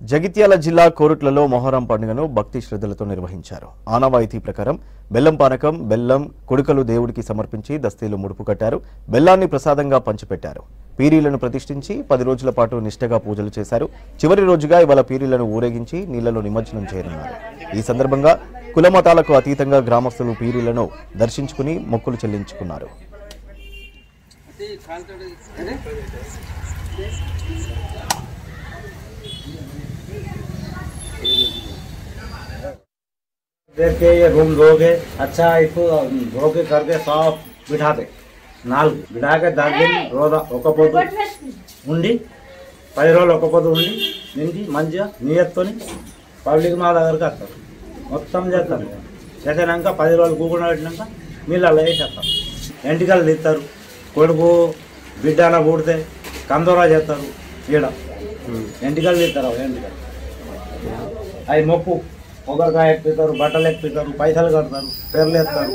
జగిత్యాల జిల్లా కోరుట్లలో మొహరం పండుగను భక్తి శ్రద్ధలతో నిర్వహించారు. ఆనవాయితీ ప్రకారం బెల్లం పానకం, బెల్లం కొడుకలు దేవుడికి సమర్పించి దస్తీలు ముడుపు కట్టారు. బెల్లాన్ని ప్రసాదంగా పంచిపెట్టారు. పీరీలను ప్రతిష్ఠించి 10 రోజుల పాటు నిష్ఠగా పూజలు చేశారు. చివరి రోజుగా ఇవాళ పీరీలను ఊరేగించి నీళ్లలో నిమజ్జనం చేయనున్నారు. ఈ సందర్భంగా కులమతాలకు అతీతంగా గ్రామస్తులు పీరీలను దర్శించుకుని మొక్కులు చెల్లించుకున్నారు. देख के ये रूम धोके अच्छा इसको धोके करके सब बिठा दे नाल बिठा के 10 दिन रोजा ఒక్కపోతు ఉండి 10 రోజులు ఒక్కపోతు ఉండి నిండి మంచిగా నియత్తోని పబ్లిక్ మా దగ్గరికి వస్తారు. మొత్తం చేస్తారు. చేసినాక 10 రోజులు కూకుండా పెట్టినాక నీళ్ళలో వేసేస్తారు. ఎంటికలు తీస్తారు. కొడుకు బిడ్డన పుడితే కందోరా చేస్తారు. ఈడ ఎంటికలు తీస్తారు. ఎంటికలు అవి మొక్కు ఒకరికాయ ఎక్కిస్తారు, బట్టలు ఎక్కిస్తారు, పైసలు కడతారు, పేర్లు ఎత్తారు.